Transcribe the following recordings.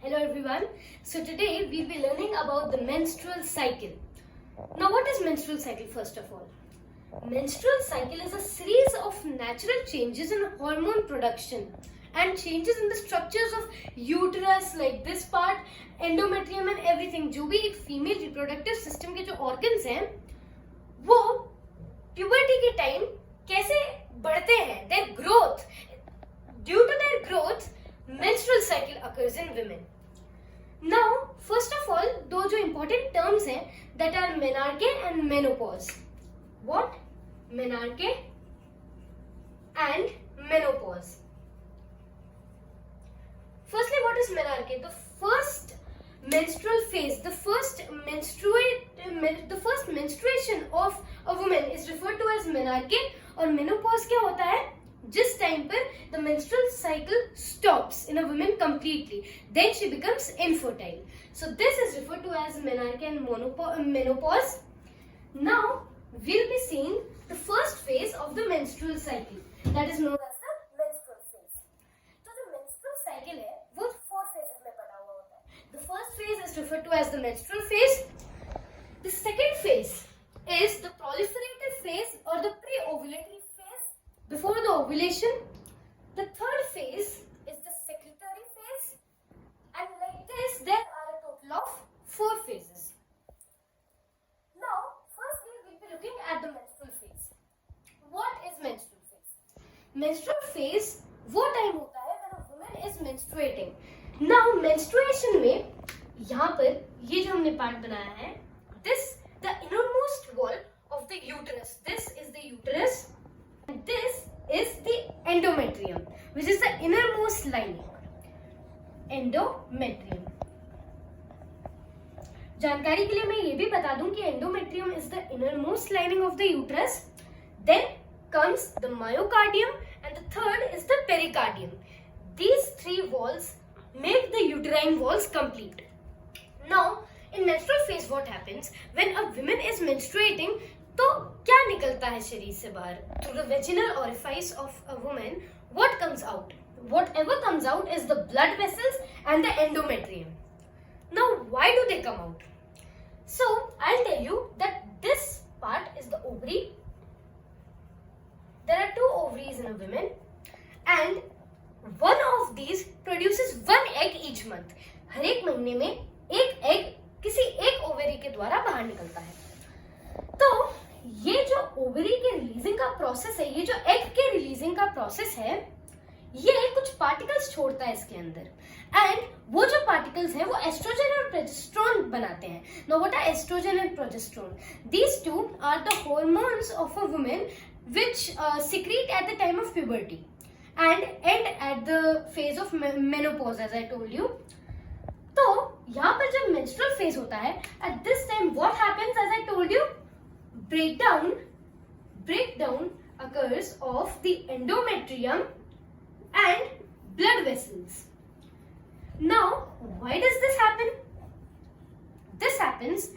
Hello everyone. So today we'll be learning about the menstrual cycle. Now what is menstrual cycle first of all? Menstrual cycle is a series of natural changes in hormone production and changes in the structures of uterus like this part, endometrium and everything. जो भी एक female reproductive system के जो organs हैं वो puberty के time कैसे बढ़ते हैं, their growth. Due to their growth, menstrual cycle occurs in women. Now, first of all, दो जो important terms हैं that are menarche and menopause. What? Menarche and menopause. Firstly, what is menarche? The first menstrual phase, the first menstruation of a woman is referred to as menarche. और menopause क्या होता है? जिस time पर the menstrual cycle stops in a woman completely, then she becomes infertile. So this is referred to as menarche and menopause. Now we'll be seeing the first phase of the menstrual cycle, that is known as the menstrual phase. तो जो menstrual cycle है वो 4 phases में बटा हुआ होता है. The first phase is referred to as the menstrual phase. The second phase is the proliferative phase or the pre-ovulatory phase before the ovulation. The third phase is the secretory phase, and like this there are a total of 4 phases. Now firstly we'll be looking at the menstrual phase. What is menstrual phase? Menstrual phase वो time होता है when a woman is menstruating. Now menstruation में यहाँ पर ये जो हमने part बनाया है, this the innermost wall of the uterus. This is the uterus and this is the endometrium, which is the innermost lining. Endometrium. जानकारी के लिए मैं ये भी बता दूं कि endometrium is the innermost lining of the uterus. Then comes the myocardium and the third is the pericardium. These 3 walls make the uterine walls complete. Now in menstrual phase what happens when a woman is menstruating? तो क्या निकलता है शरीर से बाहर? Through the vaginal orifice of a woman, what comes out? Whatever comes out is the blood vessels and the endometrium. Now why do they come out? So I'll tell you that this part is the ovary. There are 2 ovaries in a woman and one of these produces 1 egg each month. हर एक महीने में एक egg किसी एक ovary के द्वारा बाहर निकलता है. तो ये जो ओवरी के रिलीजिंग का प्रोसेस है, ये जो एग के रिलीजिंग का प्रोसेस है, ये कुछ पार्टिकल्स छोड़ता है इसके अंदर एंड वो जो पार्टिकल्स हैं वो एस्ट्रोजन और प्रोजेस्टेरोन बनाते हैं. Now what are estrogen and progesterone? These two are the hormones of a woman which secrete at the time of puberty and end at the phase of menopause, as I told you. तो यहाँ पर जब menstrual phase होता है, at this time what happens, as I told you, breakdown occurs of the endometrium and blood vessels. Now why does this happen? This happens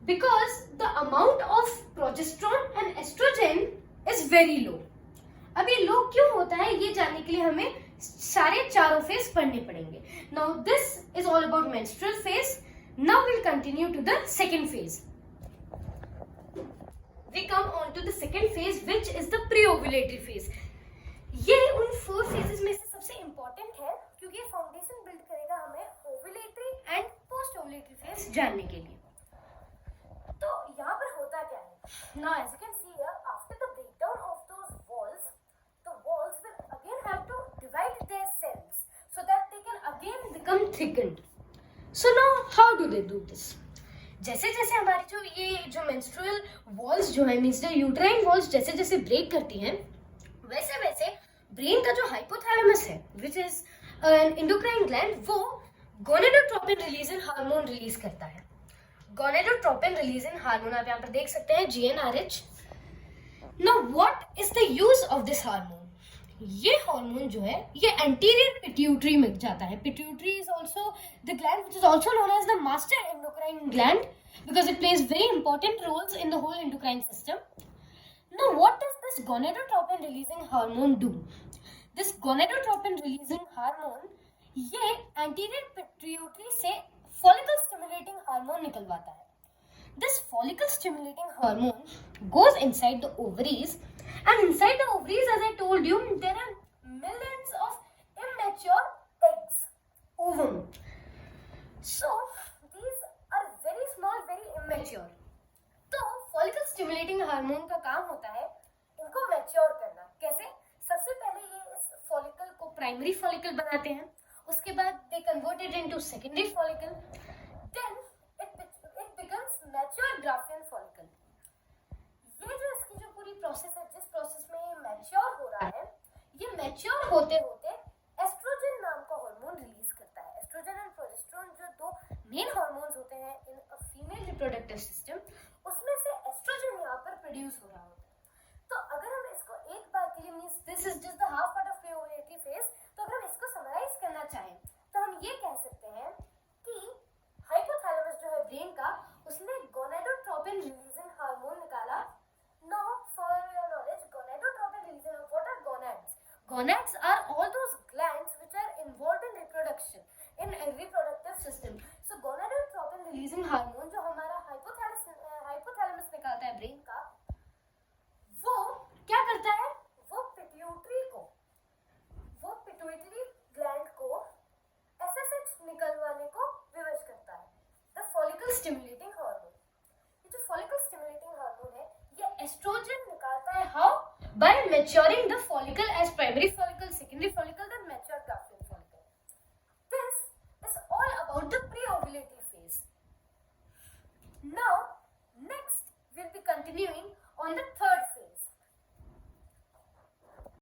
because the amount of progesterone and estrogen is very low. अब ये लो क्यों होता है ये जानने के लिए हमें सारे चारों फेज पढ़ने पड़ेंगे. Now this is all about menstrual phase. Now we'll continue to the second phase. We come on to the second phase, which is the pre-ovulatory phase. ये उन 4 phases में से सबसे important है क्योंकि ये फाउंडेशन बिल्ड करेगा हमें ovulatory and post-ovulatory phase जानने के लिए. तो यहाँ पर होता क्या है? Now as you can see here, after the breakdown of those walls, the walls will again have to divide their cells so that they can again become thickened. So now how do they do this? जैसे जैसे हमारी जो ये जो menstrual walls जो है means जो uterine walls जैसे जैसे ब्रेक करती हैं, वैसे वैसे ब्रेन का जो हाइपोथैलेमस है which is an endocrine gland, वो गोनेडोट्रोपिन रिलीजिंग हार्मोन रिलीज करता है. गोनेडोट्रोपिन रिलीजिंग हार्मोन आप यहाँ पर देख सकते हैं, GnRH. Now what is the use of this hormone? ये हार्मोन जो है ये एंटीरियर पिट्यूटरी में जाता है. Pituitary is also the gland which is also known as the master endocrine gland because it plays very important roles in the whole endocrine system. Now what does this gonadotropin releasing hormone do? This gonadotropin releasing hormone ये anterior pituitary से follicle stimulating hormone निकलवाता है. This follicle stimulating hormone goes inside the ovaries, and inside the ovaries, as I told you, there are millions of immature eggs, ovum. So these are very small, very immature. तो follicle stimulating hormone का काम होता है इनको mature करना. कैसे? सबसे पहले ये इस follicle को primary follicle बनाते हैं, उसके बाद they convert it into secondary follicle, then it becomes mature Graafian follicle. ये जो इसकी जो पूरी प्रोसेस है, जिस प्रोसेस में ये मैच्योर हो रहा है, ये मैच्योर होते होते एस्ट्रोजन नाम का हार्मोन रिलीज करता है. एस्ट्रोजन एंड प्रोजेस्टेरोन जो दो मेन हार्मोन्स होते हैं इन अ फीमेल रिप्रोडक्टिव सिस्टम, उसमें से एस्ट्रोजन यहाँ पर प्रोड्यूस हो रहा होता है. तो अगर हम इसको एक बार के लिए, means this is just the half part of pre-ovulatory phase, तो अगर हम इसको समराइज करना चाहें तो हम ये कह सकते हैं कि हाइपोथैलेमस जो है ब्रेन का, उसने गोनेडोट्रोपिन रिलीजिंग हार्मोन निकाला. Now for your knowledge, gonadotropin releasing, what are gonads? Gonads are all those glands which are involved in reproduction in a reproductive system. So gonadotropin releasing hormone जो हमारा hypothalamus निकालता है brain का, वो क्या करता है? वो पिट्यूटरी ग्लैंड को एसएसएच निकलवाने को विवश करता है. The follicle stimulating hormone. ये जो फॉलिकल स्टिमुलेटिंग हार्मोन है, ये एस्ट्रोजन निकालता है. How? By maturing the follicle as primary follicle, secondary follicle, then mature Graafian follicle. This is all about the pre-ovulatory phase. Now, next we'll be continuing on the